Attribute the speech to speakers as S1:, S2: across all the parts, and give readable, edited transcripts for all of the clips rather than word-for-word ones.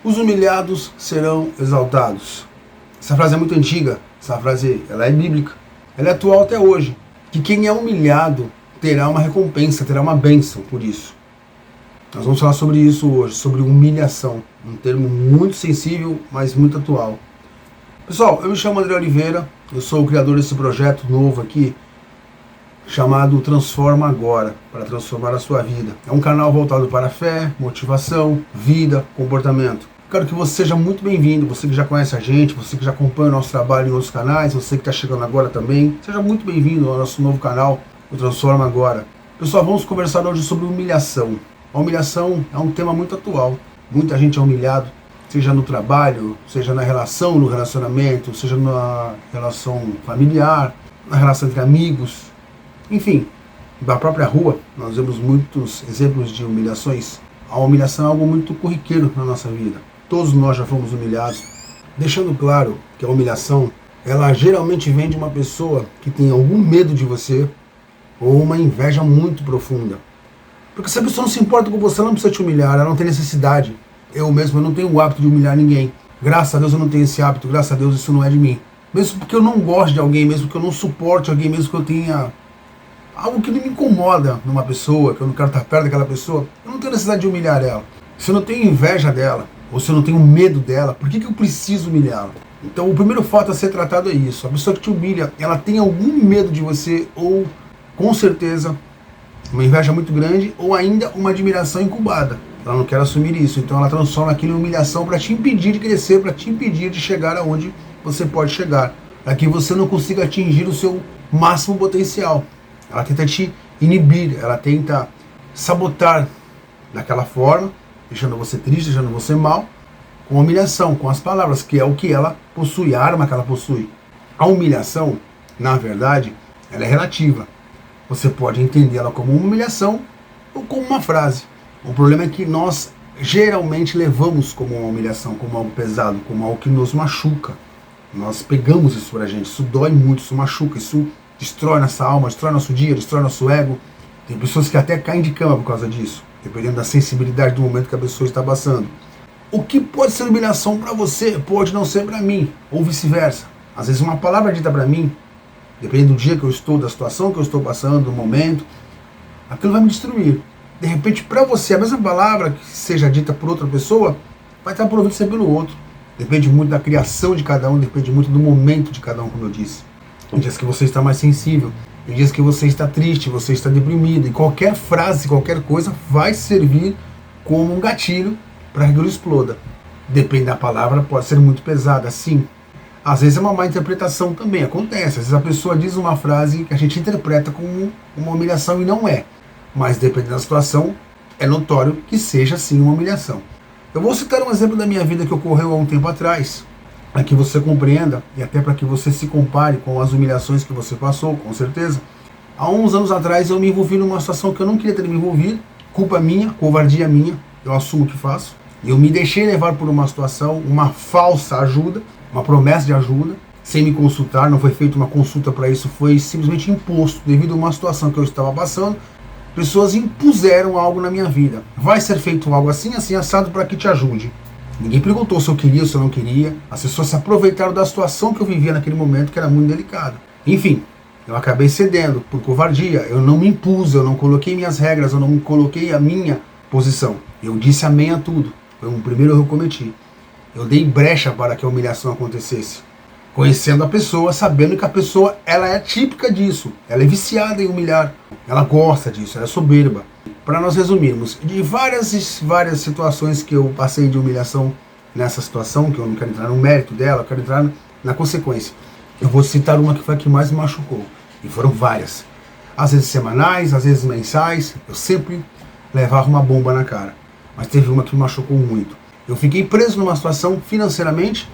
S1: Os humilhados serão exaltados. Essa frase é muito antiga, essa frase ela é bíblica, ela é atual até hoje. Que quem é humilhado terá uma recompensa, terá uma bênção por isso. Nós vamos falar sobre isso hoje, sobre humilhação, um termo muito sensível, mas muito atual. Pessoal, eu me chamo André Oliveira, eu sou o criador desse projeto novo aqui, chamado Transforma Agora, para transformar a sua vida. É um canal voltado para fé, motivação, vida, comportamento. Quero que você seja muito bem-vindo, você que já conhece a gente, você que já acompanha o nosso trabalho em outros canais, você que está chegando agora também, seja muito bem-vindo ao nosso novo canal, o Transforma Agora. Pessoal, vamos conversar hoje sobre humilhação. A humilhação é um tema muito atual. Muita gente é humilhado, seja no trabalho, seja na relação, no relacionamento, seja na relação familiar, na relação entre amigos, enfim, da própria rua. Nós vemos muitos exemplos de humilhações. A humilhação é algo muito corriqueiro na nossa vida. Todos nós já fomos humilhados. Deixando claro que a humilhação, ela geralmente vem de uma pessoa que tem algum medo de você ou uma inveja muito profunda. Porque se a pessoa não se importa com você, ela não precisa te humilhar, ela não tem necessidade. Eu mesmo não tenho o hábito de humilhar ninguém. Graças a Deus eu não tenho esse hábito, graças a Deus isso não é de mim. Mesmo porque eu não gosto de alguém, mesmo que eu não suporte alguém, mesmo que eu tenha algo que me incomoda numa pessoa, que eu não quero estar perto daquela pessoa, eu não tenho necessidade de humilhar ela. Se eu não tenho inveja dela, ou se eu não tenho medo dela, por que eu preciso humilhá-la? Então o primeiro fato a ser tratado é isso. A pessoa que te humilha, ela tem algum medo de você, ou com certeza uma inveja muito grande, ou ainda uma admiração incubada. Ela não quer assumir isso, então ela transforma aquilo em humilhação para te impedir de crescer, para te impedir de chegar aonde você pode chegar, para que você não consiga atingir o seu máximo potencial. Ela tenta te inibir, ela tenta sabotar daquela forma, deixando você triste, deixando você mal, com humilhação, com as palavras, que é o que ela possui, a arma que ela possui. A humilhação, na verdade, ela é relativa. Você pode entender ela como uma humilhação ou como uma frase. O problema é que nós geralmente levamos como uma humilhação, como algo pesado, como algo que nos machuca. Nós pegamos isso pra gente, isso dói muito, isso machuca, isso destrói nossa alma, destrói nosso dia, destrói nosso ego. Tem pessoas que até caem de cama por causa disso, dependendo da sensibilidade do momento que a pessoa está passando. O que pode ser humilhação para você pode não ser para mim, ou vice-versa. Às vezes uma palavra dita para mim, dependendo do dia que eu estou, da situação que eu estou passando, do momento, aquilo vai me destruir. De repente, para você, a mesma palavra que seja dita por outra pessoa, vai estar por ouvir ser pelo outro. Depende muito da criação de cada um, depende muito do momento de cada um, como eu disse. Em dias que você está mais sensível, em dias que você está triste, você está deprimido, e qualquer frase, qualquer coisa vai servir como um gatilho para que aquilo exploda. Depende da palavra, pode ser muito pesada, sim. Às vezes é uma má interpretação também, acontece. Às vezes a pessoa diz uma frase que a gente interpreta como uma humilhação e não é. Mas dependendo da situação, é notório que seja sim uma humilhação. Eu vou citar um exemplo da minha vida que ocorreu há um tempo atrás, para que você compreenda e até para que você se compare com as humilhações que você passou, com certeza. Há uns anos atrás eu me envolvi numa situação que eu não queria ter me envolvido, culpa minha, covardia minha, eu assumo que faço. Eu me deixei levar por uma situação, uma falsa ajuda, uma promessa de ajuda, sem me consultar, não foi feita uma consulta para isso, foi simplesmente imposto, devido a uma situação que eu estava passando. Pessoas impuseram algo na minha vida. Vai ser feito algo assim, assim, assado, para que te ajude. Ninguém perguntou se eu queria ou se eu não queria. As pessoas se aproveitaram da situação que eu vivia naquele momento, que era muito delicada. Enfim, eu acabei cedendo por covardia. Eu não me impus, eu não coloquei minhas regras, eu não coloquei a minha posição. Eu disse amém a tudo. Foi o primeiro erro que eu cometi. Eu dei brecha para que a humilhação acontecesse. Conhecendo a pessoa, sabendo que a pessoa ela é típica disso. Ela é viciada em humilhar. Ela gosta disso, ela é soberba. Para nós resumirmos, de várias situações que eu passei de humilhação nessa situação, que eu não quero entrar no mérito dela, eu quero entrar na consequência. Eu vou citar uma que foi a que mais me machucou. E foram várias. Às vezes semanais, às vezes mensais. Eu sempre levava uma bomba na cara. Mas teve uma que me machucou muito. Eu fiquei preso numa situação financeiramente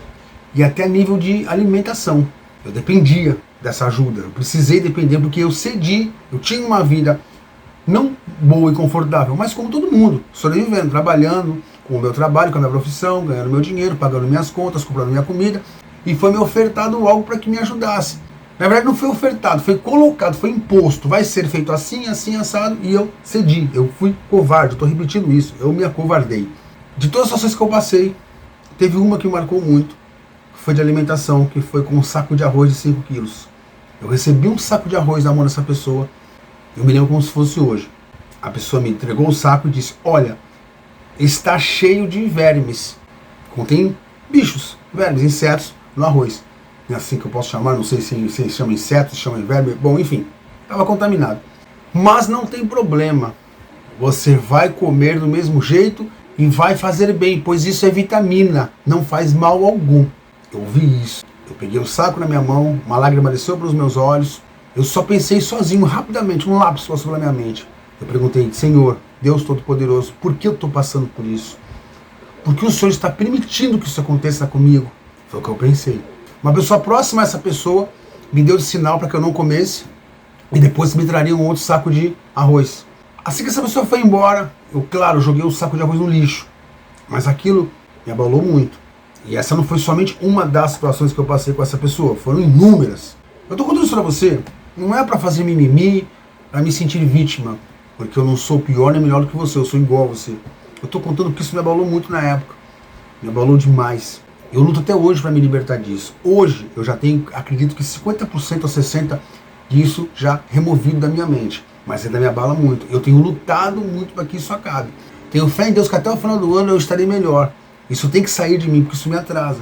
S1: e até nível de alimentação. Eu dependia dessa ajuda. Eu precisei depender porque eu cedi. Eu tinha uma vida não boa e confortável, mas como todo mundo, sobrevivendo, trabalhando com o meu trabalho, com a minha profissão, ganhando meu dinheiro, pagando minhas contas, comprando minha comida, e foi me ofertado algo para que me ajudasse. Na verdade não foi ofertado, foi colocado, foi imposto, vai ser feito assim, assim, assado, e eu cedi, eu fui covarde, estou repetindo isso, eu me acovardei. De todas as situações que eu passei, Teve uma que me marcou muito, que foi de alimentação, que foi com um saco de arroz de 5 quilos. Eu recebi um saco de arroz na mão dessa pessoa, eu me lembro como se fosse hoje. A pessoa me entregou o saco e disse, olha, está cheio de vermes. Contém bichos, vermes, insetos no arroz. É assim que eu posso chamar, não sei se chama insetos, se chama verme, bom, enfim, estava contaminado. Mas não tem problema, você vai comer do mesmo jeito e vai fazer bem, pois isso é vitamina, não faz mal algum. Eu ouvi isso, eu peguei o saco na minha mão, uma lágrima desceu pelos meus olhos, eu só pensei sozinho, rapidamente, um lápis passou pela minha mente. Eu perguntei, Senhor, Deus Todo-Poderoso, por que eu estou passando por isso? Por que o Senhor está permitindo que isso aconteça comigo? Foi o que eu pensei. Uma pessoa próxima a essa pessoa me deu de sinal para que eu não comesse e depois me traria um outro saco de arroz. Assim que essa pessoa foi embora, eu, claro, joguei o saco de arroz no lixo. Mas aquilo me abalou muito. E essa não foi somente uma das situações que eu passei com essa pessoa, foram inúmeras. Eu estou contando isso para você, não é para fazer mimimi, para me sentir vítima, porque eu não sou pior nem melhor do que você, eu sou igual a você. Eu estou contando porque isso me abalou muito na época, me abalou demais. Eu luto até hoje para me libertar disso. Hoje eu já tenho, acredito que 50% ou 60% disso já removido da minha mente, mas ainda me abala muito. Eu tenho lutado muito para que isso acabe. Tenho fé em Deus que até o final do ano eu estarei melhor. Isso tem que sair de mim, porque isso me atrasa.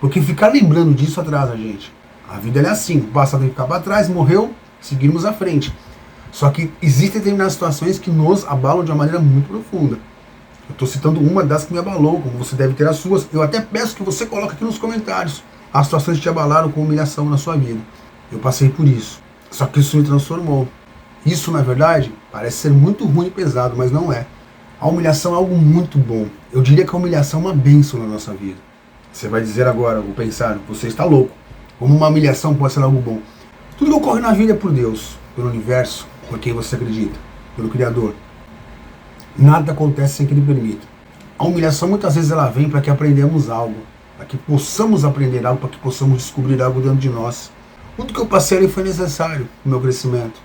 S1: Porque ficar lembrando disso atrasa a gente. A vida é assim, o passado tem que ficar para trás, morreu, seguimos à frente. Só que existem determinadas situações que nos abalam de uma maneira muito profunda. Eu estou citando uma das que me abalou, como você deve ter as suas. Eu até peço que você coloque aqui nos comentários as situações que te abalaram com humilhação na sua vida. Eu passei por isso. Só que isso me transformou. Isso, na verdade, parece ser muito ruim e pesado, mas não é. A humilhação é algo muito bom. Eu diria que a humilhação é uma bênção na nossa vida. Você vai dizer agora, vou pensar, você está louco. Como uma humilhação pode ser algo bom? Tudo que ocorre na vida é por Deus, pelo universo, por quem você acredita, pelo Criador. Nada acontece sem que Ele permita. A humilhação muitas vezes ela vem para que aprendamos algo, para que possamos aprender algo, para que possamos descobrir algo dentro de nós. Tudo que eu passei ali foi necessário no meu crescimento.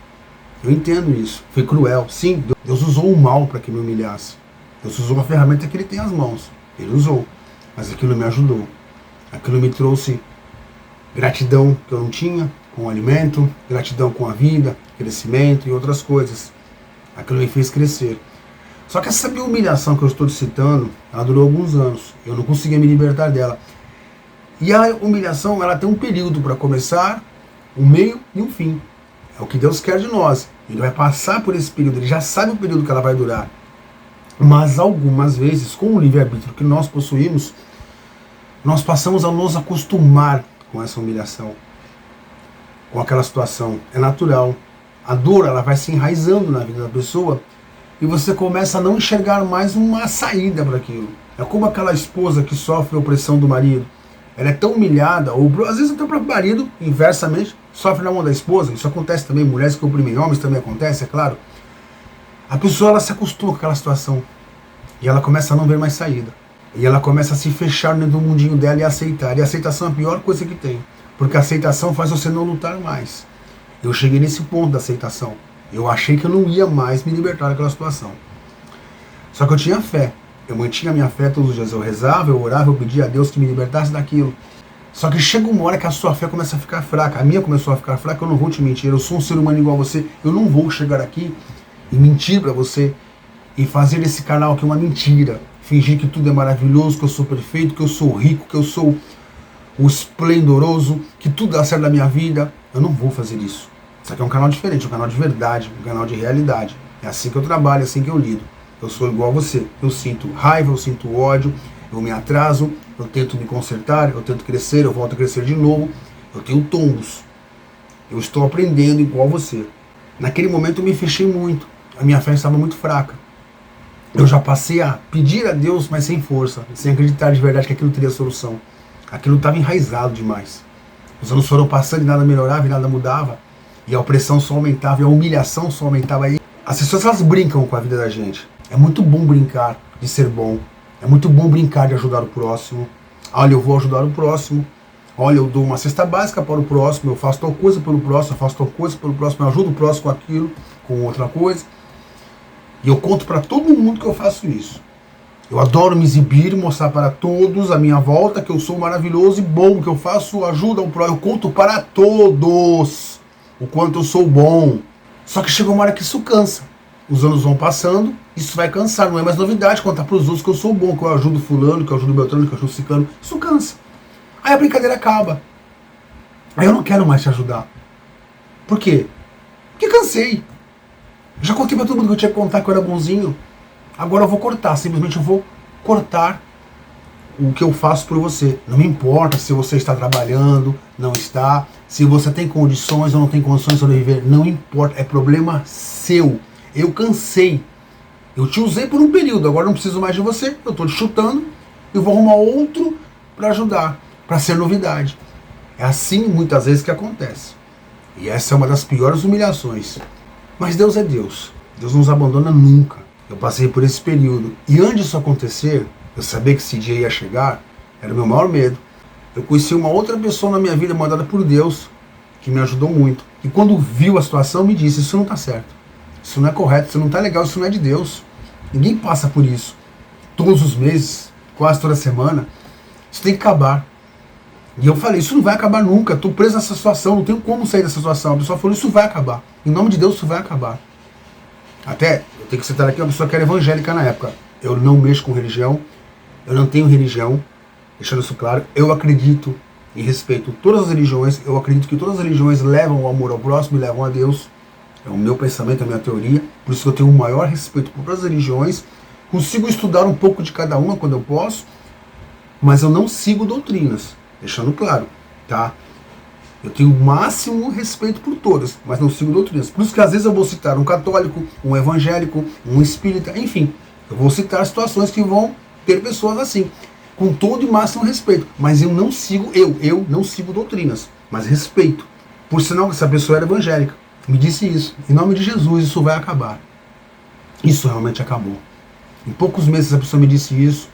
S1: Eu entendo isso. Foi cruel. Sim, Deus usou o mal para que me humilhasse. Deus usou uma ferramenta que Ele tem às mãos. Ele usou. Mas aquilo me ajudou. Aquilo me trouxe gratidão que eu não tinha com o alimento, gratidão com a vida, crescimento e outras coisas. Aquilo me fez crescer. Só que essa humilhação que eu estou citando, ela durou alguns anos. Eu não conseguia me libertar dela. E a humilhação, ela tem um período para começar, um meio e um fim. É o que Deus quer de nós. Ele vai passar por esse período, ele já sabe o período que ela vai durar. Mas algumas vezes, com o livre-arbítrio que nós possuímos, nós passamos a nos acostumar com essa humilhação, com aquela situação. É natural. A dor, ela vai se enraizando na vida da pessoa e você começa a não enxergar mais uma saída para aquilo. É como aquela esposa que sofre a opressão do marido. Ela é tão humilhada, ou às vezes até o próprio marido, inversamente, sofre na mão da esposa. Isso acontece também, mulheres que oprimem homens também acontece, é claro. A pessoa, ela se acostuma com aquela situação e ela começa a não ver mais saída. E ela começa a se fechar dentro do mundinho dela e aceitar. E a aceitação é a pior coisa que tem, porque a aceitação faz você não lutar mais. Eu cheguei nesse ponto da aceitação. Eu achei que eu não ia mais me libertar daquela situação. Só que eu tinha fé. Eu mantinha a minha fé todos os dias. Eu rezava, eu orava, eu pedia a Deus que me libertasse daquilo. Só que chega uma hora que a sua fé começa a ficar fraca. A minha começou a ficar fraca, eu não vou te mentir. Eu sou um ser humano igual a você. Eu não vou chegar aqui e mentir pra você e fazer desse canal aqui uma mentira. Fingir que tudo é maravilhoso, que eu sou perfeito, que eu sou rico, que eu sou o esplendoroso, que tudo dá certo na minha vida. Eu não vou fazer isso. Isso aqui é um canal diferente, um canal de verdade, um canal de realidade. É assim que eu trabalho, é assim que eu lido. Eu sou igual a você. Eu sinto raiva, eu sinto ódio, eu me atraso, eu tento me consertar, eu tento crescer, eu volto a crescer de novo. Eu tenho tombos. Eu estou aprendendo igual a você. Naquele momento eu me fechei muito. A minha fé estava muito fraca. Eu já passei a pedir a Deus, mas sem força, sem acreditar de verdade que aquilo teria solução. Aquilo estava enraizado demais. Os anos foram passando e nada melhorava e nada mudava. E a opressão só aumentava e a humilhação só aumentava. Aí as pessoas, elas brincam com a vida da gente. É muito bom brincar de ser bom. É muito bom brincar de ajudar o próximo. Olha, eu vou ajudar o próximo. Olha, eu dou uma cesta básica para o próximo. Eu faço tal coisa pelo próximo. Eu faço tal coisa pelo próximo. Eu ajudo o próximo com aquilo, com outra coisa. E eu conto para todo mundo que eu faço isso. Eu adoro me exibir, mostrar para todos à minha volta que eu sou maravilhoso e bom, que eu faço ajuda ao próximo. Eu conto para todos o quanto eu sou bom. Só que chega uma hora que isso cansa. Os anos vão passando, isso vai cansar. Não é mais novidade contar para os outros que eu sou bom, que eu ajudo fulano, que eu ajudo Beltrano, que eu ajudo Ciclano. Isso cansa. Aí a brincadeira acaba. Aí eu não quero mais te ajudar. Por quê? Porque cansei. Já contei para todo mundo que eu tinha que contar que eu era bonzinho. Agora eu vou cortar, simplesmente eu vou cortar o que eu faço por você. Não me importa se você está trabalhando, não está, se você tem condições ou não tem condições de sobreviver, não importa, é problema seu. Eu cansei. Eu te usei por um período, agora não preciso mais de você, eu estou te chutando e vou arrumar outro para ajudar, para ser novidade. É assim muitas vezes que acontece. E essa é uma das piores humilhações. Mas Deus é Deus. Deus não nos abandona nunca. Eu passei por esse período. E antes disso acontecer, eu sabia que esse dia ia chegar, era o meu maior medo. Eu conheci uma outra pessoa na minha vida, mandada por Deus, que me ajudou muito. E quando viu a situação, me disse, isso não está certo. Isso não é correto, isso não está legal, isso não é de Deus. Ninguém passa por isso. Todos os meses, quase toda semana. Isso tem que acabar. E eu falei, isso não vai acabar nunca. Estou preso nessa situação, não tenho como sair dessa situação. A pessoa falou, isso vai acabar. Em nome de Deus, isso vai acabar. Até, eu tenho que citar aqui uma pessoa que era evangélica na época. Eu não mexo com religião, eu não tenho religião, deixando isso claro. Eu acredito e respeito todas as religiões, eu acredito que todas as religiões levam o amor ao próximo e levam a Deus. É o meu pensamento, é a minha teoria. Por isso que eu tenho o maior respeito por todas as religiões. Consigo estudar um pouco de cada uma quando eu posso, mas eu não sigo doutrinas, deixando claro, tá? Eu tenho o máximo respeito por todas, mas não sigo doutrinas. Por isso que às vezes eu vou citar um católico, um evangélico, um espírita, enfim. Eu vou citar situações que vão ter pessoas assim, com todo e máximo respeito. Mas eu não sigo, eu não sigo doutrinas, mas respeito. Por sinal que essa pessoa era evangélica. Me disse isso. Em nome de Jesus, isso vai acabar. Isso realmente acabou. Em poucos meses essa pessoa me disse isso.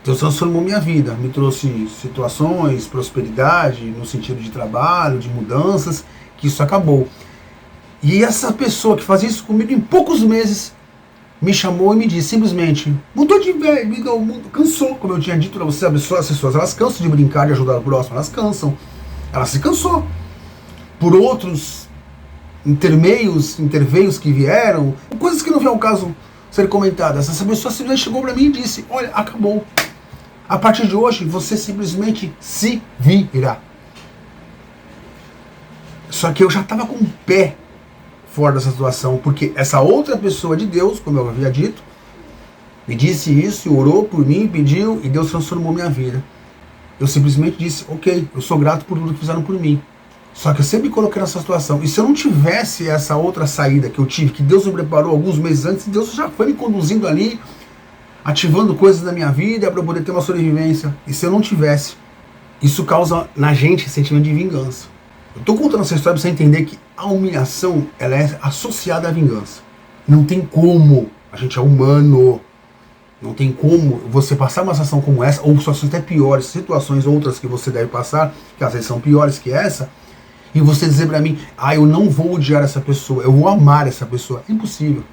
S1: Deus transformou minha vida, me trouxe situações, prosperidade, no sentido de trabalho, de mudanças, que isso acabou. E essa pessoa que fazia isso comigo em poucos meses, me chamou e me disse simplesmente, mudou de velho, cansou, como eu tinha dito para você, as pessoas elas cansam de brincar, de ajudar o próximo, elas cansam. Ela se cansou. Por outros interveios que vieram, coisas que não vêm ao caso ser comentadas. Essa pessoa simplesmente chegou para mim e disse, olha, acabou. A partir de hoje, você simplesmente se vira. Só que eu já estava com o pé fora dessa situação, porque essa outra pessoa de Deus, como eu havia dito, me disse isso, orou por mim, pediu, e Deus transformou minha vida. Eu simplesmente disse, ok, eu sou grato por tudo que fizeram por mim. Só que eu sempre me coloquei nessa situação. E se eu não tivesse essa outra saída que eu tive, que Deus me preparou alguns meses antes, Deus já foi me conduzindo ali, ativando coisas da minha vida para eu poder ter uma sobrevivência. E se eu não tivesse, isso causa na gente sentimento de vingança. Eu estou contando essa história para você entender que a humilhação ela é associada à vingança. Não tem como, a gente é humano, não tem como você passar uma situação como essa, ou situações até piores, situações outras que você deve passar, que às vezes são piores que essa, e você dizer para mim, eu não vou odiar essa pessoa, eu vou amar essa pessoa. É impossível.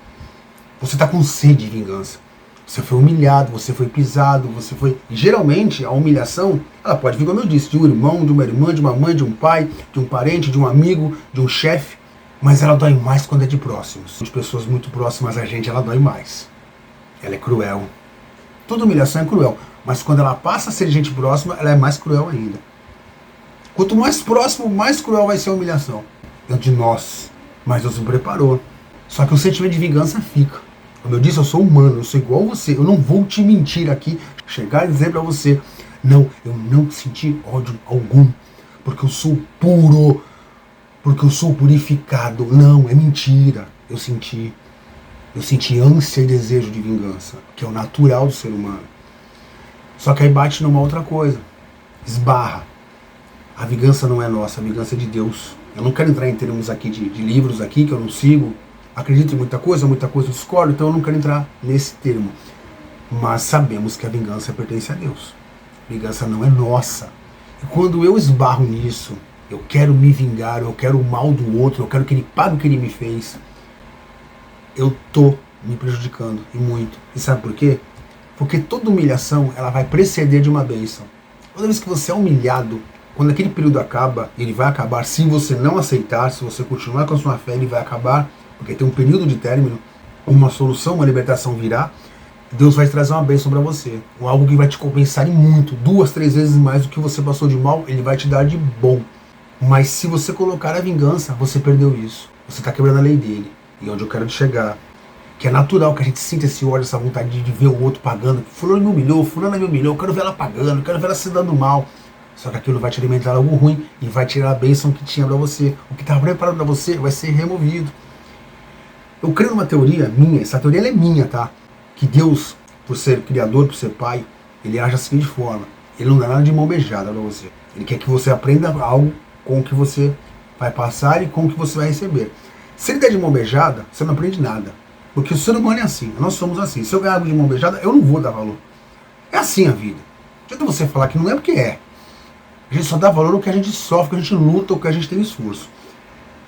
S1: Você está com sede de vingança. Você foi humilhado, você foi pisado, você foi... E, geralmente, a humilhação, ela pode vir, como eu disse, de um irmão, de uma irmã, de uma mãe, de um pai, de um parente, de um amigo, de um chefe. Mas ela dói mais quando é de próximos. De pessoas muito próximas a gente, ela dói mais. Ela é cruel. Toda humilhação é cruel. Mas quando ela passa a ser de gente próxima, ela é mais cruel ainda. Quanto mais próximo, mais cruel vai ser a humilhação. É de nós. Mas Deus me preparou. Só que o sentimento de vingança fica. Como eu disse, eu sou humano, eu sou igual a você. Eu não vou te mentir aqui, chegar e dizer pra você, não, eu não senti ódio algum, porque eu sou puro, porque eu sou purificado. Não, é mentira. Eu senti ânsia e desejo de vingança, que é o natural do ser humano. Só que aí bate numa outra coisa, esbarra. A vingança não é nossa, a vingança é de Deus. Eu não quero entrar em termos aqui de livros aqui, que eu não sigo. Acredito em muita coisa eu discordo, então eu não quero entrar nesse termo. Mas sabemos que a vingança pertence a Deus. A vingança não é nossa. E quando eu esbarro nisso, eu quero me vingar, eu quero o mal do outro, eu quero que ele pague o que ele me fez, eu tô me prejudicando, e muito. E sabe por quê? Porque toda humilhação, ela vai preceder de uma bênção. Toda vez que você é humilhado, quando aquele período acaba, ele vai acabar se você não aceitar, se você continuar com a sua fé, ele vai acabar, porque tem um período de término, uma solução, uma libertação virá, Deus vai trazer uma bênção para você, algo que vai te compensar em muito, 2, 3 vezes mais do que você passou de mal, ele vai te dar de bom. Mas se você colocar a vingança, você perdeu isso. Você está quebrando a lei dele. E onde eu quero chegar, que é natural que a gente sinta esse ódio, essa vontade de ver o outro pagando. Fulano me humilhou, fulano me humilhou, eu quero ver ela pagando, eu quero ver ela se dando mal. Só que aquilo vai te alimentar algo ruim e vai tirar a bênção que tinha para você. O que estava preparado para você vai ser removido. Eu creio numa teoria minha, essa teoria ela é minha, tá? Que Deus, por ser criador, por ser pai, ele age da seguinte forma. Ele não dá nada de mão beijada para você. Ele quer que você aprenda algo com o que você vai passar e com o que você vai receber. Se ele der de mão beijada, você não aprende nada. Porque o ser humano é assim, nós somos assim. Se eu ganhar algo de mão beijada, eu não vou dar valor. É assim a vida. Não adianta você falar que não é porque é. A gente só dá valor ao que a gente sofre, ao que a gente luta, ao que a gente tem esforço.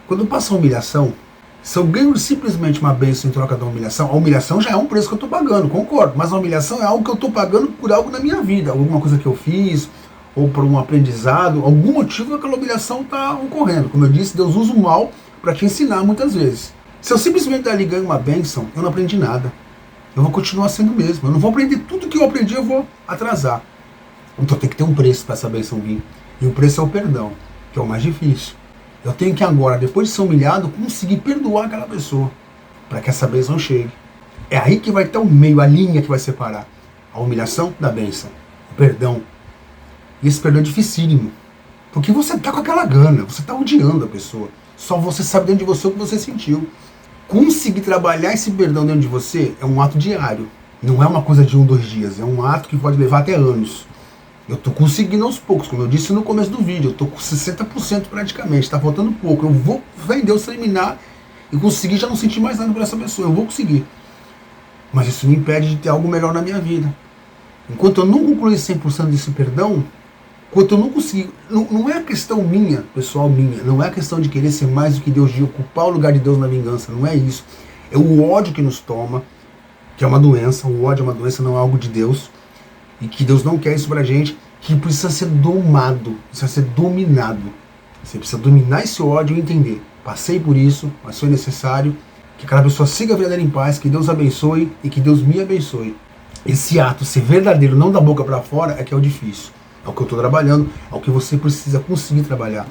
S1: Quando passa a humilhação, se eu ganho simplesmente uma bênção em troca da humilhação, a humilhação já é um preço que eu estou pagando, concordo. Mas a humilhação é algo que eu estou pagando por algo na minha vida. Alguma coisa que eu fiz, ou por um aprendizado, algum motivo aquela humilhação está ocorrendo. Como eu disse, Deus usa o mal para te ensinar muitas vezes. Se eu simplesmente dali ganho uma bênção, eu não aprendi nada. Eu vou continuar sendo o mesmo. Eu não vou aprender tudo que eu aprendi, eu vou atrasar. Então tem que ter um preço para essa bênção vir. E o preço é o perdão, que é o mais difícil. Eu tenho que agora, depois de ser humilhado, conseguir perdoar aquela pessoa, para que essa bênção chegue. É aí que vai ter o meio, a linha que vai separar a humilhação da bênção, o perdão. E esse perdão é dificílimo, porque você está com aquela gana, você está odiando a pessoa. Só você sabe dentro de você o que você sentiu. Conseguir trabalhar esse perdão dentro de você é um ato diário. Não é uma coisa de 1, 2 dias, é um ato que pode levar até anos. Eu estou conseguindo aos poucos, como eu disse no começo do vídeo, eu estou com 60% praticamente, está faltando pouco. Eu vou vender o eliminar e conseguir já não sentir mais nada por essa pessoa, eu vou conseguir. Mas isso me impede de ter algo melhor na minha vida. Enquanto eu não concluir 100% desse perdão, enquanto eu não conseguir, não é a questão minha, pessoal, minha, não é a questão de querer ser mais do que Deus, de ocupar o lugar de Deus na vingança, não é isso. É o ódio que nos toma, que é uma doença, o ódio é uma doença, não é algo de Deus. E que Deus não quer isso pra gente, que precisa ser domado, precisa ser dominado. Você precisa dominar esse ódio e entender. Passei por isso, mas foi necessário que aquela pessoa siga a vida dela em paz, que Deus abençoe e que Deus me abençoe. Esse ato ser verdadeiro, não da boca para fora, é que é o difícil. É o que eu estou trabalhando, é o que você precisa conseguir trabalhar.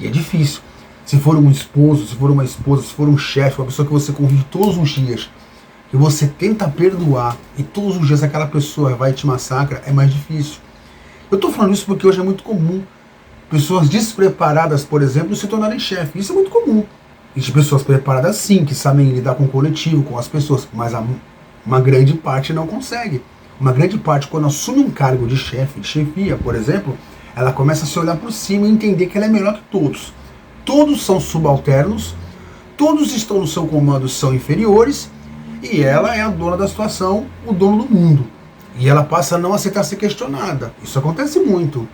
S1: E é difícil. Se for um esposo, se for uma esposa, se for um chefe, uma pessoa que você convive todos os dias, que você tenta perdoar e todos os dias aquela pessoa vai e te massacra, é mais difícil. Eu estou falando isso porque hoje é muito comum pessoas despreparadas, por exemplo, se tornarem chefe. Isso é muito comum. Existem pessoas preparadas sim, que sabem lidar com o coletivo, com as pessoas, mas uma grande parte não consegue. Uma grande parte, quando assume um cargo de chefe, de chefia, por exemplo, ela começa a se olhar por cima e entender que ela é melhor que todos. Todos são subalternos, todos estão no seu comando, são inferiores, e ela é a dona da situação, o dono do mundo. E ela passa a não aceitar ser questionada. Isso acontece muito.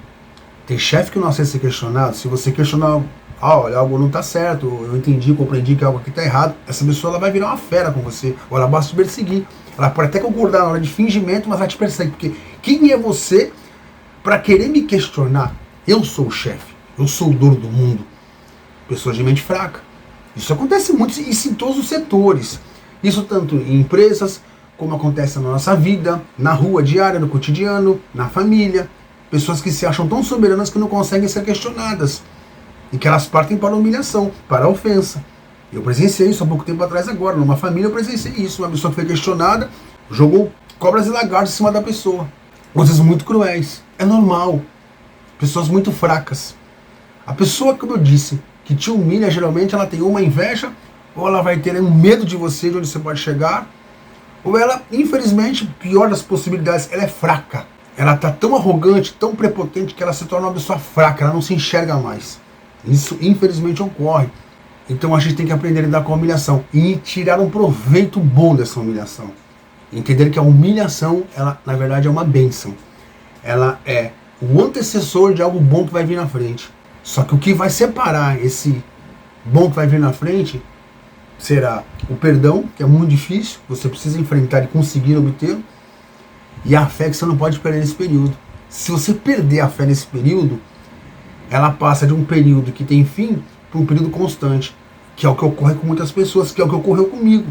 S1: Tem chefe que não aceita ser questionado. Se você questionar, olha, algo não está certo, eu entendi, compreendi que algo aqui está errado, essa pessoa ela vai virar uma fera com você. Ou ela basta te perseguir. Ela pode até concordar na hora de fingimento, mas vai te perseguir. Porque quem é você para querer me questionar? Eu sou o chefe. Eu sou o dono do mundo. Pessoas de mente fraca. Isso acontece muito, isso em todos os setores. Isso tanto em empresas, como acontece na nossa vida, na rua diária, no cotidiano, na família. Pessoas que se acham tão soberanas que não conseguem ser questionadas. E que elas partem para a humilhação, para a ofensa. Eu presenciei isso há pouco tempo atrás agora. Numa família eu presenciei isso. Uma pessoa que foi questionada, jogou cobras e lagartos em cima da pessoa. Coisas muito cruéis. É normal. Pessoas muito fracas. A pessoa, como eu disse, que te humilha, geralmente ela tem uma inveja, ou ela vai ter um medo de você, de onde você pode chegar, ou ela, infelizmente, pior das possibilidades, ela é fraca. Ela está tão arrogante, tão prepotente, que ela se torna uma pessoa fraca, ela não se enxerga mais. Isso, infelizmente, ocorre. Então a gente tem que aprender a lidar com a humilhação e tirar um proveito bom dessa humilhação. Entender que a humilhação, ela, na verdade, é uma bênção. Ela é o antecessor de algo bom que vai vir na frente. Só que o que vai separar esse bom que vai vir na frente será o perdão, que é muito difícil, você precisa enfrentar e conseguir obtê-lo, E a fé que você não pode perder nesse período. Se você perder a fé nesse período, ela passa de um período que tem fim para um período constante, que é o que ocorre com muitas pessoas, que é o que ocorreu comigo.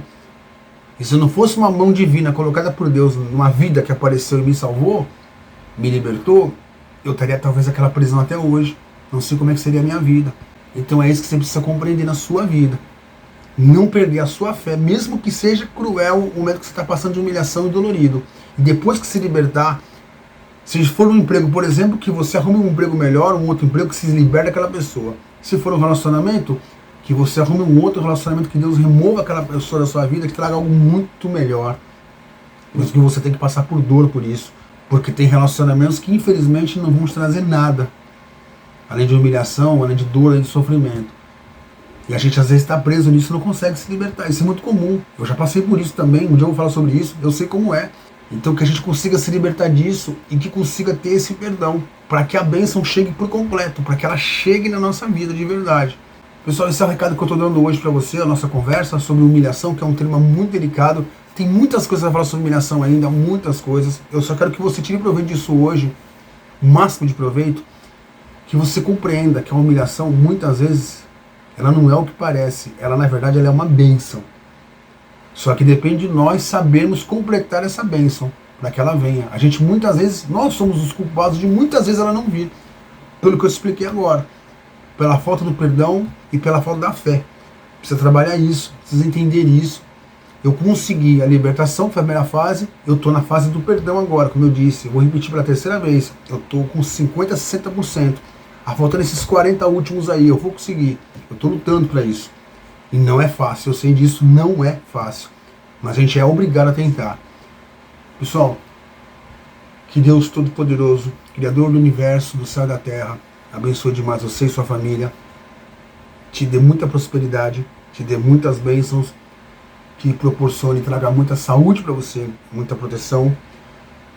S1: E se não fosse uma mão divina colocada por Deus numa vida que apareceu e me salvou, me libertou, eu estaria talvez naquela prisão até hoje. Não sei como é que seria a minha vida. Então é isso que você precisa compreender na sua vida. Não perder a sua fé, mesmo que seja cruel o momento que você está passando de humilhação e dolorido. E depois que se libertar, se for um emprego, por exemplo, que você arrume um emprego melhor, um outro emprego que se liberte daquela pessoa. Se for um relacionamento, que você arrume um outro relacionamento, que Deus remova aquela pessoa da sua vida, que traga algo muito melhor. Por isso que você tem que passar por dor por isso. Porque tem relacionamentos que infelizmente não vão te trazer nada. Além de humilhação, além de dor, além de sofrimento. E a gente às vezes está preso nisso e não consegue se libertar. Isso é muito comum. Eu já passei por isso também. Um dia eu vou falar sobre isso. Eu sei como é. Então que a gente consiga se libertar disso e que consiga ter esse perdão. Para que a bênção chegue por completo. Para que ela chegue na nossa vida de verdade. Pessoal, esse é o recado que eu estou dando hoje para você. A nossa conversa sobre humilhação, que é um tema muito delicado. Tem muitas coisas a falar sobre humilhação ainda. Muitas coisas. Eu só quero que você tire proveito disso hoje. O máximo de proveito. Que você compreenda que a humilhação, muitas vezes, ela não é o que parece. Ela, na verdade, ela é uma bênção. Só que depende de nós sabermos completar essa bênção para que ela venha. A gente, muitas vezes, nós somos os culpados de muitas vezes ela não vir. Pelo que eu expliquei agora. Pela falta do perdão e pela falta da fé. Precisa trabalhar isso, precisa entender isso. Eu consegui a libertação, foi a primeira fase. Eu estou na fase do perdão agora, como eu disse. Eu vou repetir pela terceira vez. Eu estou com 50% a 60%. Faltando esses 40 últimos aí, eu vou conseguir. Eu estou lutando para isso. E não é fácil, eu sei disso, não é fácil. Mas a gente é obrigado a tentar. Pessoal, que Deus Todo-Poderoso, Criador do Universo, do céu e da terra, abençoe demais você e sua família. Te dê muita prosperidade, te dê muitas bênçãos, que proporcione e traga muita saúde para você, muita proteção.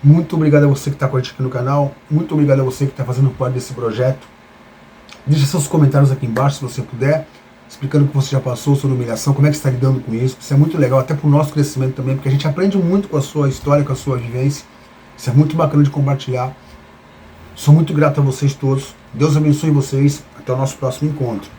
S1: Muito obrigado a você que está com a gente aqui no canal. Muito obrigado a você que está fazendo parte desse projeto. Deixe seus comentários aqui embaixo, se você puder, explicando o que você já passou sobre humilhação, como é que você está lidando com isso. Isso é muito legal, até para o nosso crescimento também, porque a gente aprende muito com a sua história, com a sua vivência. Isso é muito bacana de compartilhar. Sou muito grato a vocês todos. Deus abençoe vocês. Até o nosso próximo encontro.